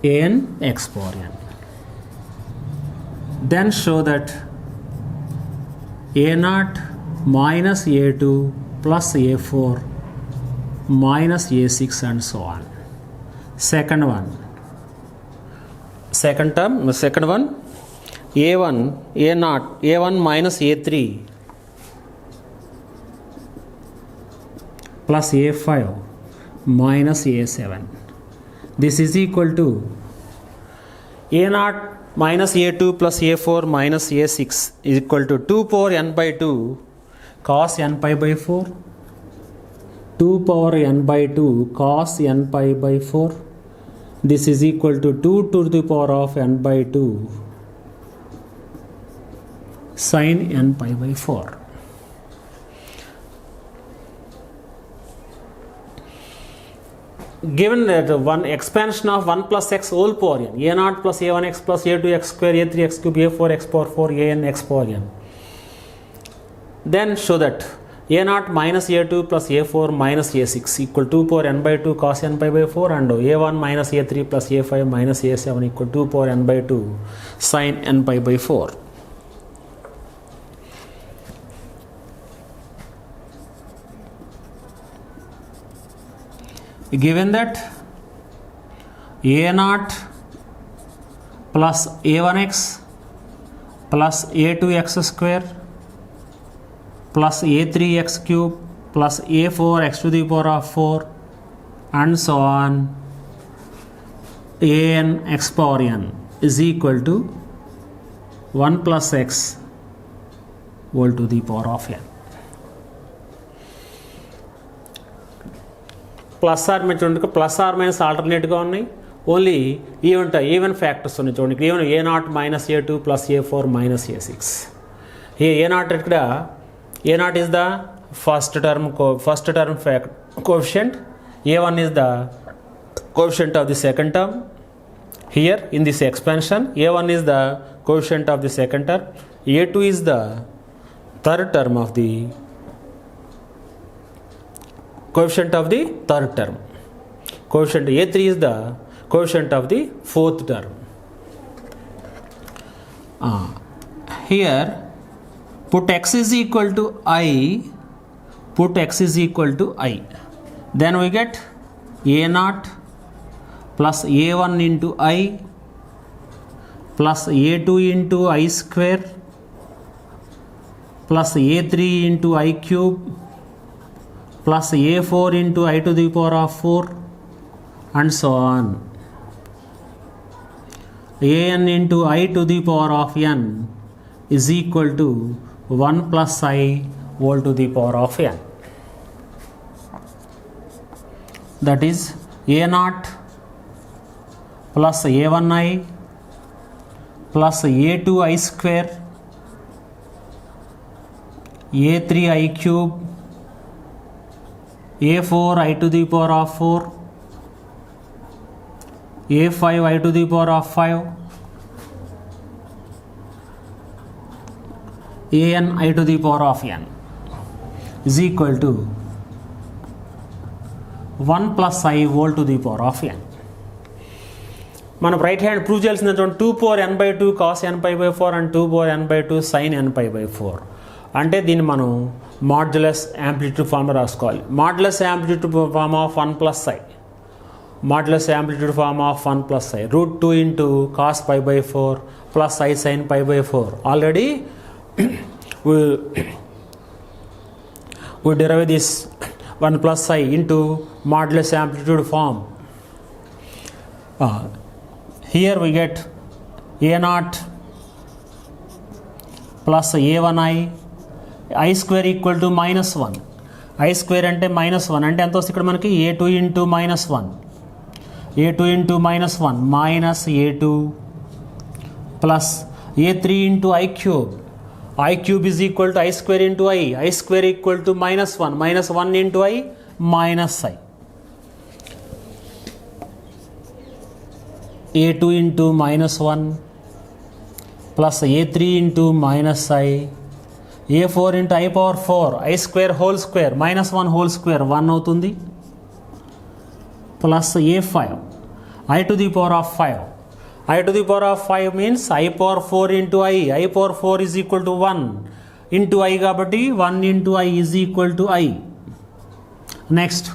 an x power n. Then show that a0 minus a2 plus a4 minus a6 and so on. Second one a1 minus a3 plus a5 minus a7. This is equal to a0 minus a2 plus a4 minus a6 is equal to 2 power n by 2 cos n pi by 4, 2 power n by 2 cos n pi by 4. This is equal to 2 to the power of n by 2 sin n pi by 4. Given that one expansion of 1 plus x whole power n, a0 plus a1x plus a2x square, a3x cube, a4x power 4, an x power n. Then show that a0 minus a2 plus a4 minus a6 equal 2 power n by 2 cos n pi by 4, and a1 minus a3 plus a5 minus a7 equal 2 power n by 2 sin n pi by 4. Given that a0 plus a1x plus a2x square plus a3x cube plus a4x to the power of 4 and so on an x power n is equal to 1 plus x whole to the power of n. Plus or చూడండి, plus or minus ఆల్టర్నేట్గా ఉన్నాయి. Only even factors ఉన్నాయి చూడండి. ఇక్కడ even a0 minus a2 plus a4 minus a6. a0 ఇక్కడ a0 is the first term coefficient, a1 is the coefficient of the second term. Here in this expansion a1 is the coefficient of the second term, a2 is the third term of the coefficient of the third term, coefficient a3 is the coefficient of the fourth term. Here put x is equal to I, then we get a0 plus a1 into I plus a2 into I square plus a3 into I cube plus a4 into I to the power of 4 and so on. an into I to the power of n is equal to 1 plus I whole to the power of n. That is a0 plus a1i plus a2i square, a3i cube, a4 I to the power of 4, a5 I to the power of 5, an I to the power of n is equal to 1 plus I whole to the power of n. మనం right hand prove చేయాల్సిన చూడండి, 2 power n by 2 cos n pi by 4 and 2 power n by 2 sin n pi by 4. అంటే దీన్ని మనం modulus amplitude ఫామ్లో రాసుకోవాలి. Modulus amplitude form of 1 plus i, modulus amplitude form of 1 plus i √2 into cos pi by 4 plus i sine pi by 4. Already we derive this 1 plus I into modulus amplitude form. Here we get a0 plus a1i, I square equal to minus 1. I square అంటే minus 1 అంటే ఎంత వస్తుంది ఇక్కడ మనకి a2 into minus 1, a2 into minus 1 minus a2 plus a3 into I cube. I cube is equal to I square into I square equal to minus 1, minus 1 into I minus I. a2 into minus 1 plus a3 into minus I, a4 into I power 4, I square whole square minus 1 whole square 1 అవుతుంది, plus a5 I to the power of 5. I to the power of 5 means I power 4 into I. I power 4 is equal to 1 into I kabatti 1 into I is equal to I. Next,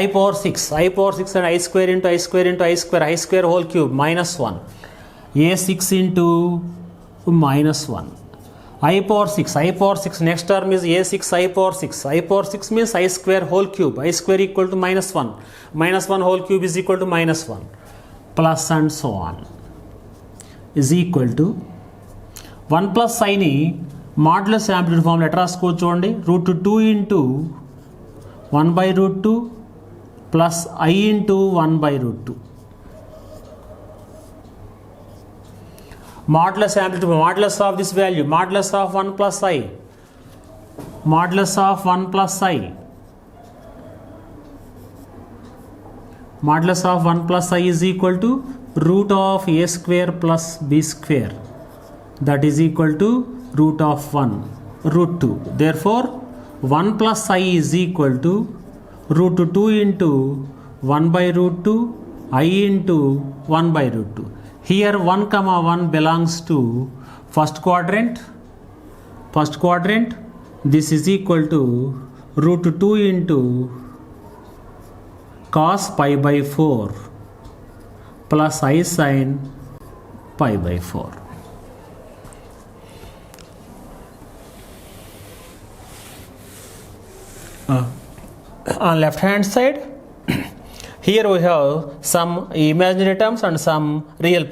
I power 6. I power 6 and I square into I square into I square whole cube minus 1. A6 into minus 1. I power 6 next term is A6 I power 6. I power 6 means I square whole cube. I square equal to minus 1. Minus 1 whole cube is equal to minus 1. Plus and so on is equal to 1 plus I ni modulus amplitude form ఎట్లా రాసుకోవచ్చు చూడండి root 2 into 1 by root 2 plus I into 1 by root 2. Modulus amplitude, modulus of this value, modulus of 1 plus I, modulus of 1 plus I, modulus of 1 plus I is equal to root of a square plus b square, that is equal to root of 1, root 2. Therefore, 1 plus I is equal to root 2 into 1 by root 2, I into 1 by root 2. Here 1 comma 1 belongs to first quadrant. This is equal to root 2 into cos pi by 4 plus I sin pi by 4. On left hand side, here we have some imaginary terms and some real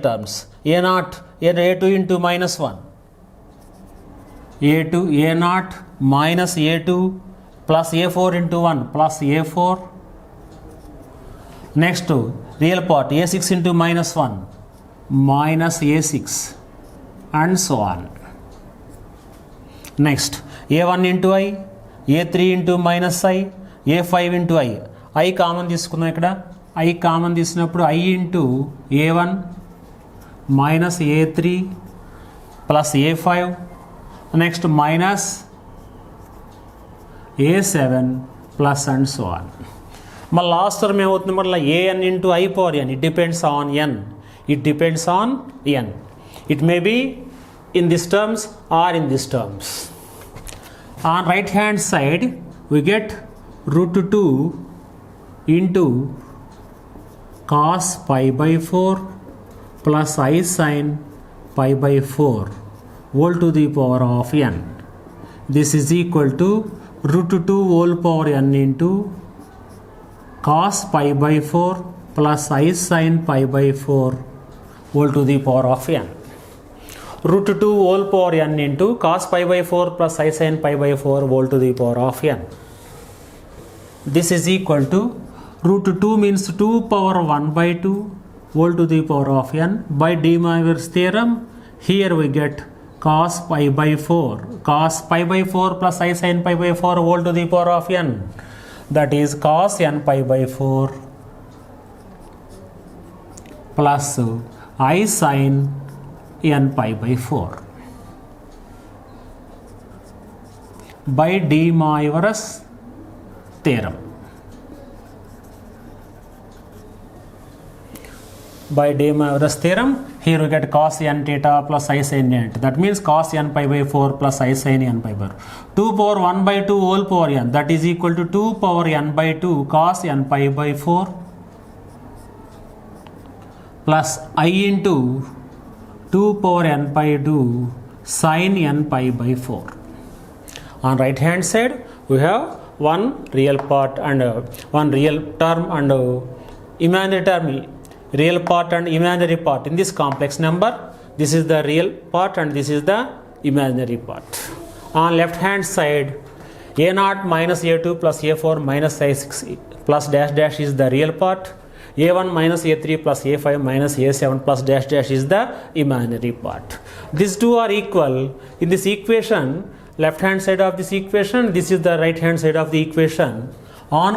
terms. A2 into minus 1. A0 minus A2 plus A4 into 1 plus A4. Next to real part A6 into minus 1 minus A6 and so on. Next A1 into I, A3 into minus I, A5 into I common తీసుకుందాం ఇక్కడ I common తీసినప్పుడు I into A1 minus A3 plus A5 next minus A7 plus and so on. మళ్ళీ last term ఏమవుతుంది మళ్ళీ an into I power n. It depends on n. It may be in this terms or in this terms. On right hand side we get root 2 into cos pi by 4 plus I sin pi by 4 whole to the power of n. This is equal to root 2 whole power n into cos pi by 4 plus I sin pi by 4 whole to the power of n. Root 2 whole power n into cos pi by 4 plus I sin pi by 4 whole to the power of n. This is equal to root 2 means 2 power 1 by 2 whole to the power of n. By De Moivre's theorem, here we get cos pi by 4 plus I sin pi by 4 whole to the power of n. That is cos n pi by 4 plus I sin n pi by 4 by De Moivre's theorem. By De Moivre's theorem, here we get cos n theta plus I sin n. That means cos n pi by 4 plus I sin n pi by 4. 2 power 1 by 2 whole power n, that is equal to 2 power n by 2 cos n pi by 4 plus I into 2 power n by 2 sin n pi by 4. On right hand side, we have one real part and one real term and imaginary term. Real part and imaginary part in this complex number. This is the real part and this is the imaginary part. On left hand side, A0 minus A2 plus A4 minus I6 plus dash dash is the real part. A1 minus A3 plus A5 minus A7 plus dash dash is the imaginary part. These two are equal. In this equation, left hand side of this equation, this is the right hand side of the equation. On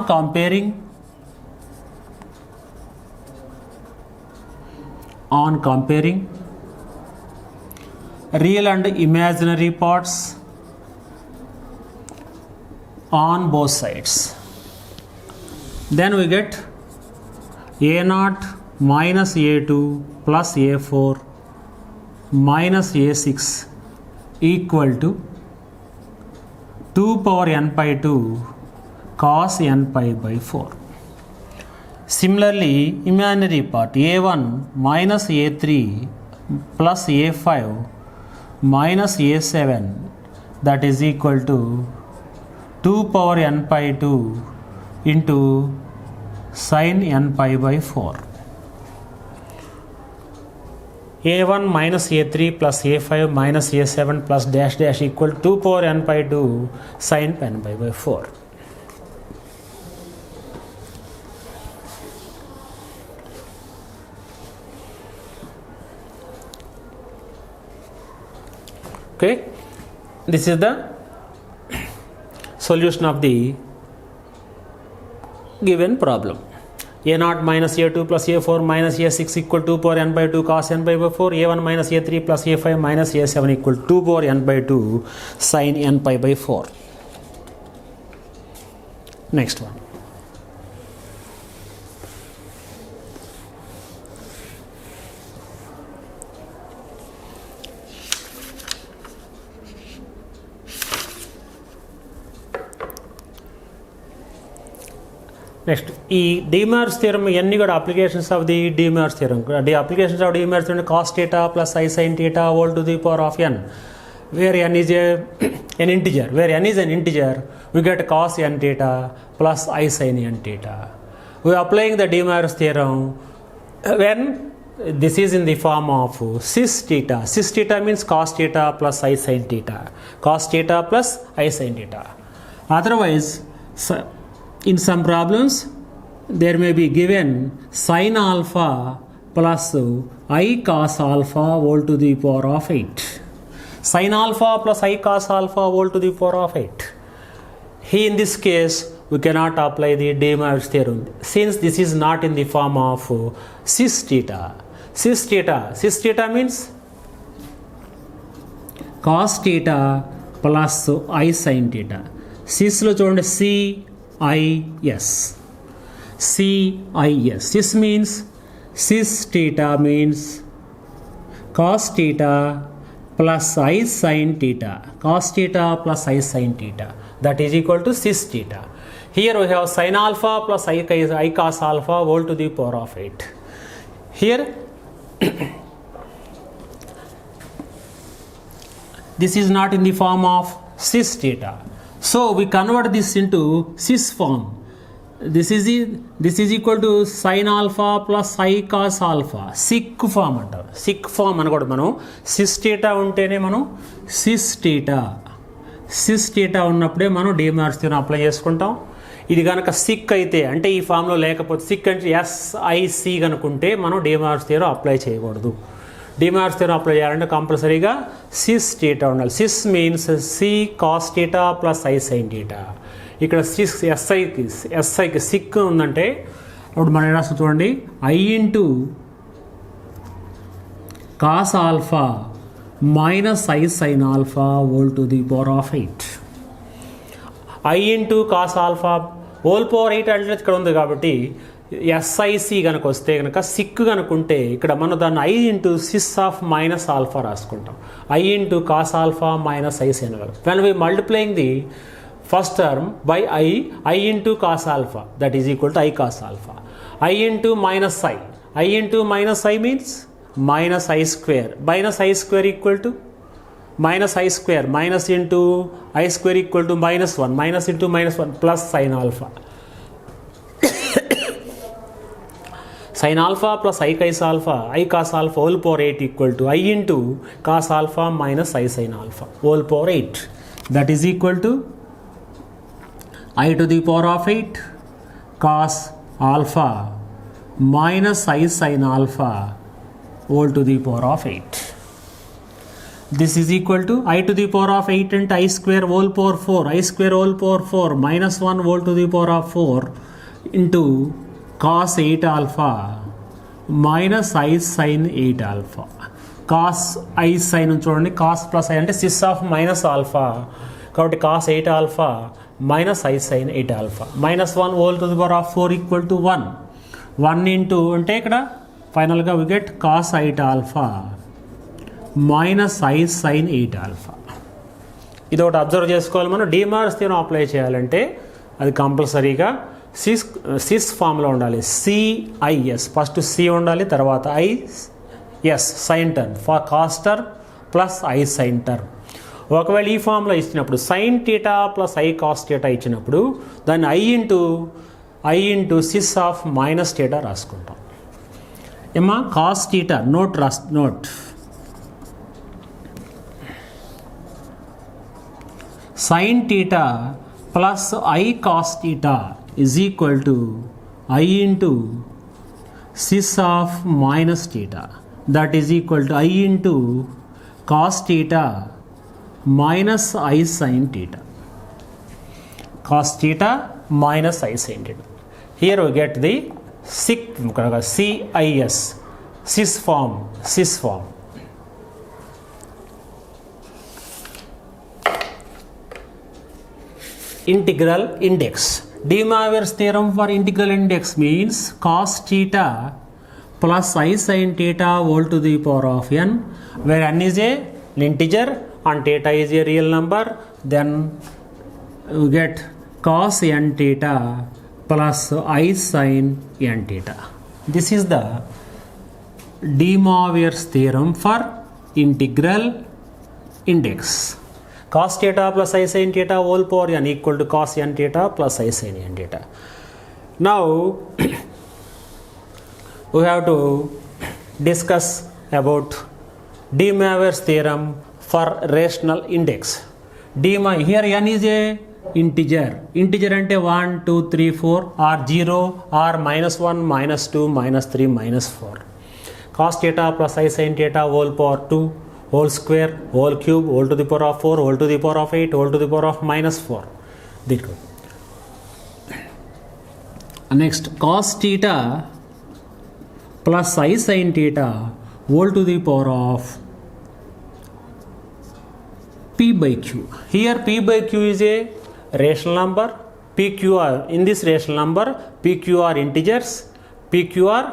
comparing real and imaginary parts on both sides, then we get A0 minus a2 plus a4 minus a6 equal to 2 power n by 2 cos n pi by 4. Similarly, imaginary part a1 minus a3 plus a5 minus a7 that is equal to 2 power n by 2 into sin n pi by 4. a1 minus a3 plus a5 minus a7 plus dash dash equal 2 power n by 2 sin n pi by 4. Okay, this is the solution of the given problem. a0 minus a2 plus a4 minus a6 equal 2 power n by 2 cos n by 4. a1 minus a3 plus a5 minus a7 equal 2 power n by 2 sin n pi by 4. Next one. Next, De Moivre's theorem, any good applications of the De Moivre's theorem. The applications of De Moivre's theorem cos theta plus I sin theta whole to the power of n, where n is an integer. Where n is an integer, we get cos n theta plus I sin n theta. We are applying the De Moivre's theorem when this is in the form of cis theta. Cis theta means cos theta plus I sin theta. Cos theta plus I sin theta. Otherwise, in some problems, there may be given sin alpha plus I cos alpha whole to the power of 8. Sin alpha plus I cos alpha whole to the power of 8. Here in this case, we cannot apply the De Moivre's theorem since this is not in the form of cis theta. Cis theta means cos theta plus I sin theta. Cis lo chudandi CIS. This means cis theta means cos theta plus I sin theta. Cos theta plus I sin theta. That is equal to cis theta. Here we have sin alpha plus I cos alpha whole to the power of 8. Here this is not in the form of cis theta. So we convert this into cis form. This is equal to sin alpha plus I cos alpha. Sic form అంటారు. Sic form అని కూడా మనం cis theta ఉంటేనే మనం cis theta ఉన్నప్పుడే మనం De Moivre's theorem apply చేసుకుంటాం. ఇది కనుక సిక్ అయితే అంటే ఈ ఫామ్లో లేకపోతే సిక్ అంటే SIC కనుకుంటే మనం De Moivre's theorem అప్లై చేయకూడదు. De Moivre's theorem అప్లై చేయాలంటే కంపల్సరీగా cis theta ఉండాలి. Cis means C cos theta plus I sin theta. ఇక్కడ SIకి సిక్ ఉందంటే అప్పుడు మనం రాస్తాం చూడండి I into cos alpha minus I sin alpha whole to the power of 8. I into cos alpha whole power 8 అంటే ఇక్కడ ఉంది కాబట్టి SIC కనుక వస్తే కనుక సిక్ కనుకుంటే ఇక్కడ మనం దాన్ని I into cis of minus alpha రాసుకుంటాం. I into cos alpha minus I sin alpha. When we multiplying the first term by I into cos alpha, that is equal to I cos alpha. I into minus I into minus I means minus I square. Minus I square equal to minus I square. Minus into I square equal to minus 1. Minus into minus 1 plus sin alpha. Sin alpha plus I cos alpha whole power 8 equal to I into cos alpha minus I sin alpha whole power 8. That is equal to I to the power of 8 cos alpha minus I sin alpha whole to the power of 8. This is equal to I to the power of 8 and I square whole power 4. I square whole power 4 minus 1 whole to the power of 4 into cos 8 alpha minus I sin 8 alpha. Cos I sin చూడండి cos plus I అంటే cis of minus alpha కాబట్టి cos 8 alpha minus I sin 8 alpha minus 1 whole to the power of 4 equal to 1. 1 into అంటే ఇక్కడ ఫైనల్గా we get cos 8 alpha minus i sine 8 alpha. ఇది ఒకటి observe చేసుకోవాలి. మనం de Mars theorem apply చేయాలంటే అది కంపల్సరీగా సిస్ ఫామ్లో ఉండాలి. సిఐఎస్ ఫస్ట్ సి ఉండాలి, తర్వాత is sine term for cos term plus i sine term. ఒకవేళ ఈ ఫామ్లో ఇచ్చినప్పుడు sine theta plus i cos theta ఇచ్చినప్పుడు దాన్ని i into cis of minus theta రాసుకుంటాం. ఏమా cos theta not sine theta plus i cos theta is equal to i into cis of minus theta, that is equal to i into cos theta minus I sin theta. Cos theta minus I sin theta. Here we get the CIS, cis form. Integral index. De Moivre's theorem for integral index means cos theta plus I sin theta whole to the power of n, where n is an integer and theta is a real number. Then you get cos n theta plus I sin n theta. This is the De Moivre's theorem for integral index. Cos theta plus I sin theta whole power n equal to cos n theta plus I sin n theta. Now we have to discuss about De Moivre's theorem for rational index. Here n is a integer అంటే 1 2 3 4 or 0 or -1 -2 -3 -4. Cos theta plus I sin theta whole power 2 whole square whole cube whole to the power of 4 whole to the power of 8 whole to the power of -4. Next, cos theta plus I sin theta whole to the power of P by Q. Here P by Q is a rational number. PQ are in this rational number. PQ are integers. PQ are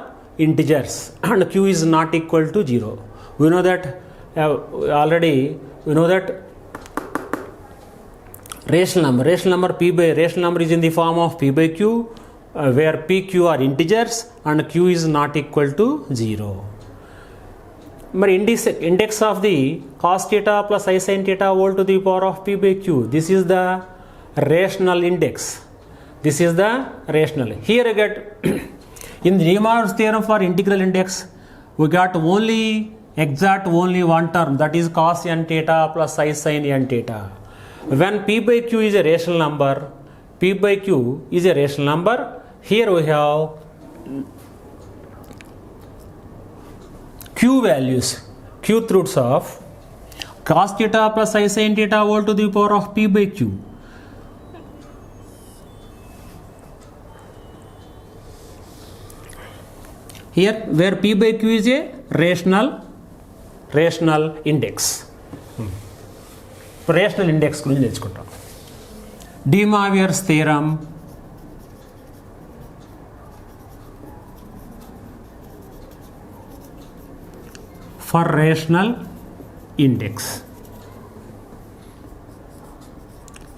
integers, and Q is not equal to 0. We know that already. We know that rational number rational number is in the form of P by Q, where PQ are integers and Q is not equal to 0. Index of the cos theta plus I sin theta whole to the power of P by Q. This is the rational index. Here I get in the De Moivre's theorem for integral index, we got only one term, that is cos n theta plus I sin n theta. When P by Q is a rational number, here we have qth roots of cos theta plus I sin theta whole to the power of P by Q. Here where P by Q is a rational index. Rational index గురించి తెలుసుకుంటాం. De Moivre's theorem for rational index.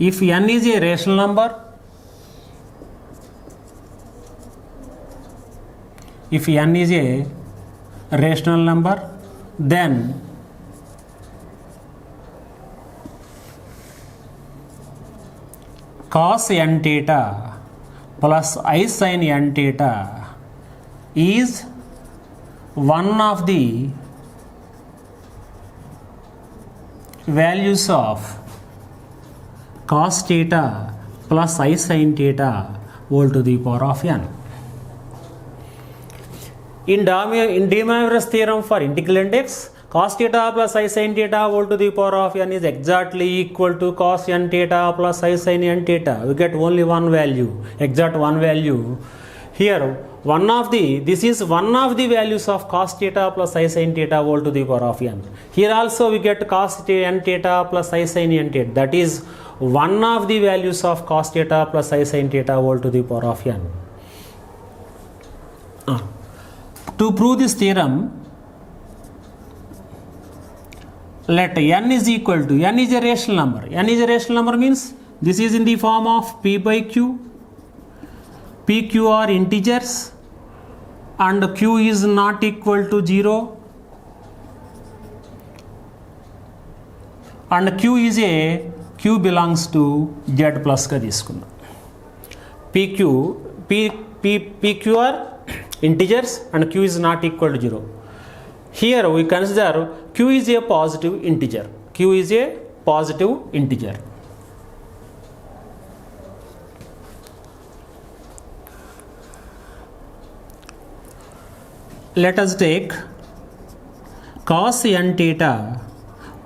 If n is a rational number, then cos n theta plus I sin n theta is one of the values of cos theta plus I sin theta whole to the power of n. In De Moivre's theorem for integral index, cos theta plus I sin theta whole to the power of n is exactly equal to cos n theta plus I sin n theta. We get only one value, exact one value. Here this is one of the values of cos theta plus I sin theta whole to the power of n. Here also we get cos n theta plus I sin n theta. That is one of the values of cos theta plus I sin theta whole to the power of n. To prove this theorem, let n is equal to, n is a rational number. N is a rational number means this is in the form of p by q. P, q are integers and q is not equal to 0. And q belongs to z plus గా తీసుకుందాం. pq are integers and q is not equal to 0. Here we consider q is a positive integer. Q is a positive integer. Let us take cos n theta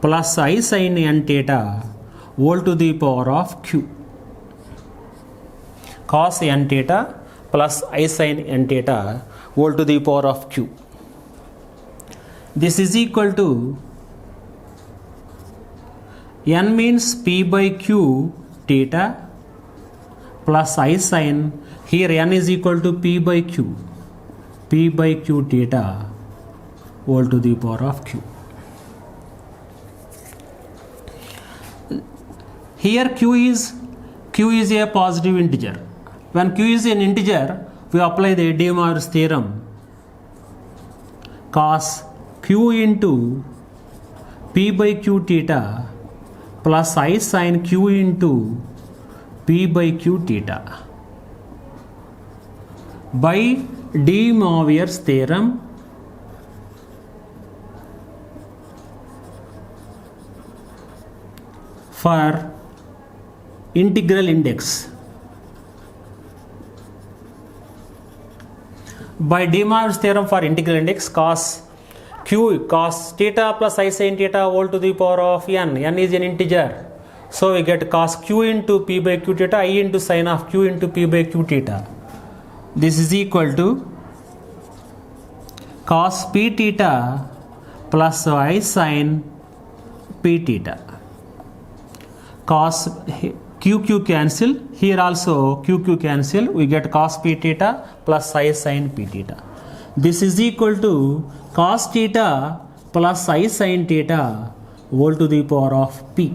plus I sin n theta whole to the power of q. Cos n theta plus I sin n theta whole to the power of q. This is equal to, n means p by q theta plus I sin, here n is equal to p by q theta whole to the power of q. Here q is a positive integer. When q is an integer, we apply the de Moivre's theorem. Cos q into p by q theta plus I sin q into p by q theta by de Moivre's theorem for integral index. By de Moivre's theorem for integral index, cos theta plus I sin theta whole to the power of n. N is an integer. So we get cos q into p by q theta, I into sin of q into p by q theta. This is equal to cos p theta plus I sin p theta. Cos q cancel, here also q cancel, we get cos p theta plus I sin p theta. This is equal to cos theta plus I sin theta whole to the power of p.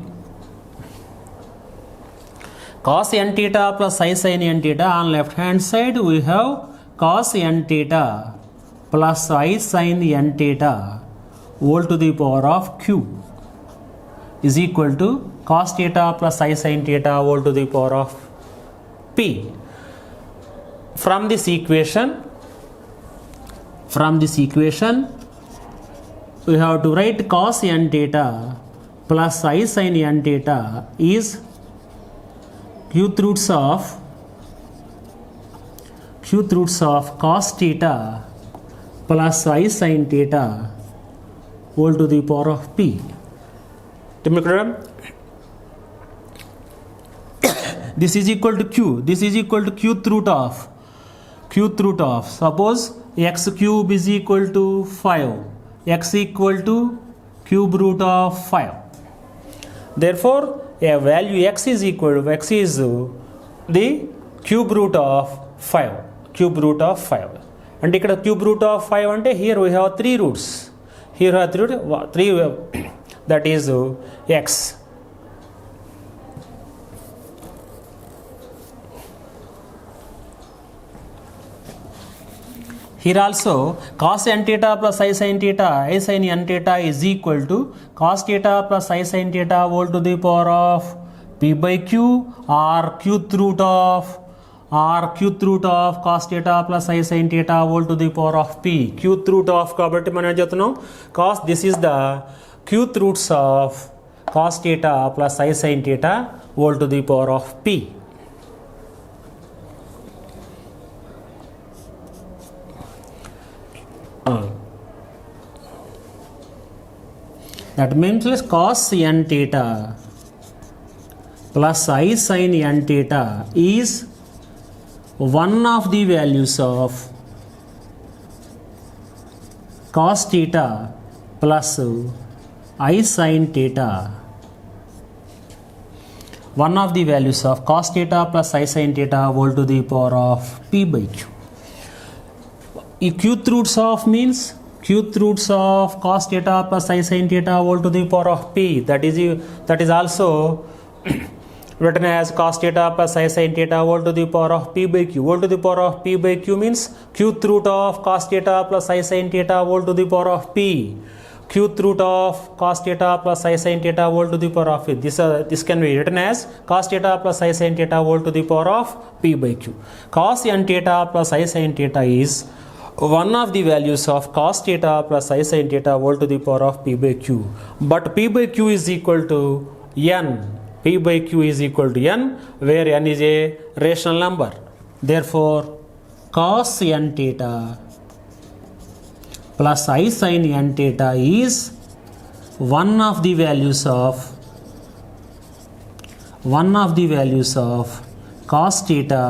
Cos n theta plus I sin n theta, on left hand side we have cos n theta plus I sin n theta whole to the power of q is equal to cos theta plus I sin theta whole to the power of p. From this equation we have to write cos n theta plus I sin n theta is cube roots of cos theta plus I sin theta whole to the power of p. This is equal to q. This is equal to cube root of suppose x cube is equal to 5. X equal to cube root of 5. Therefore, a value x is equal to the cube root of 5. And here cube root of 5 ante here we have 3 roots. Here we have 3 that is x. Here also cos n theta plus I sin n theta is equal to cos theta plus I sin theta whole to the power of p by q or cube root of cos theta plus I sin theta whole to the power of p. Cube root of kabatti మనం చెప్తున్నాం cos, this is the cube roots of cos theta plus I sin theta whole to the power of p. That means cos n theta plus I sin n theta is one of the values of cos theta plus I sin theta. One of the values of cos theta plus I sin theta whole to the power of p by q. ఈ qth roots of means qth roots of cos theta plus I sin theta whole to the power of p, that is also written as cos theta plus I sin theta whole to the power of p by q. Whole to the power of p by q means qth root of cos theta plus I sin theta whole to the power of p. Qth root of cos theta plus I sin theta whole to the power of p. This can be written as cos theta plus I sin theta whole to the power of p by q. Cos n theta plus I sin theta is one of the values of cos theta plus I sin theta whole to the power of p by q. But p by q is equal to n. P by q is equal to n, where n is a rational number. Therefore, cos n theta plus I sin n theta is one of the values of cos theta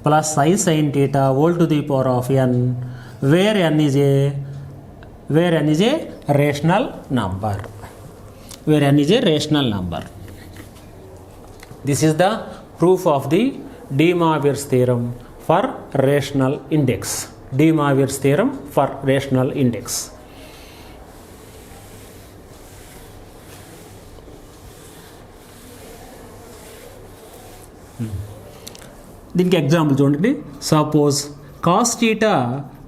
plus I sin theta whole to the power of n, where n is a rational number. This is the proof of the De Moivre's theorem for rational index. De Moivre's theorem for rational index. దీనికి example చూడండి. Suppose cos theta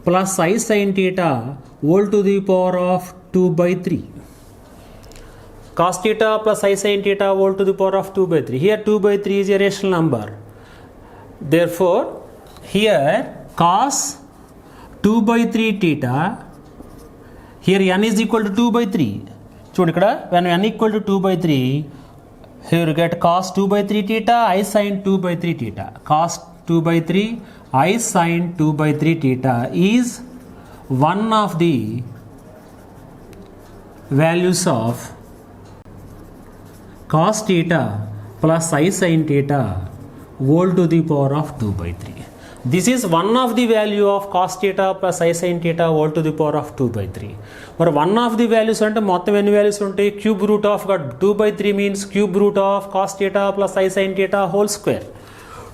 plus I sin theta whole to the power of 2/3. Cos theta plus I sin theta whole to the power of 2/3. Here 2/3 is a rational number. Therefore, here cos 2/3 theta, here n is equal to 2/3. చూడు ఇక్కడ when n equal to 2/3, here you get cos 2/3 theta, I sin 2/3 theta. Cos 2/3, I sin 2/3 theta is one of the values of cos theta plus I sin theta whole to the power of 2/3. This is one of the value of cos theta plus I sin theta whole to the power of 2/3. మరి one of the values అంటే మొత్తం ఎన్ని values ఉంటాయి? Cube root of 2/3 means cube root of cos theta plus I sin theta whole square.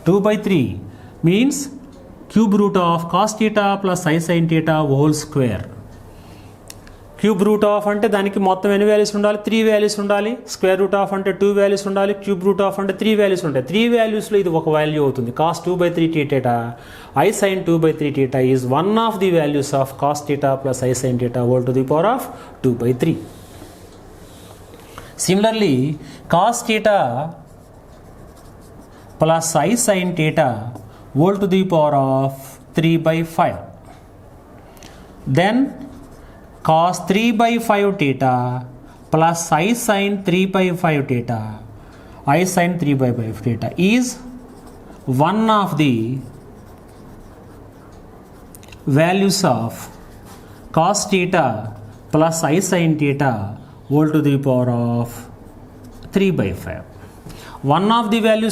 2/3 means cube root of cos theta plus I sin theta whole square. Cube root of అంటే దానికి మొత్తం ఎన్ని values ఉండాలి? 3 values ఉండాలి. Square root of అంటే 2 values ఉండాలి. Cube root of అంటే 3 values ఉంటాయి. 3 వాల్యూస్లో ఇది ఒక వాల్యూ అవుతుంది. cos 2/3 theta, I sin 2/3 theta is one of the values of cos theta plus I sin theta whole to the power of 2/3. Similarly, cos theta plus I sin theta whole to the power of 3/5. Then cos 3/5 theta plus I sin 3/5 theta, I sin 3/5 theta is one of the values of cos theta plus I sin theta whole to the power of 3/5. One of the values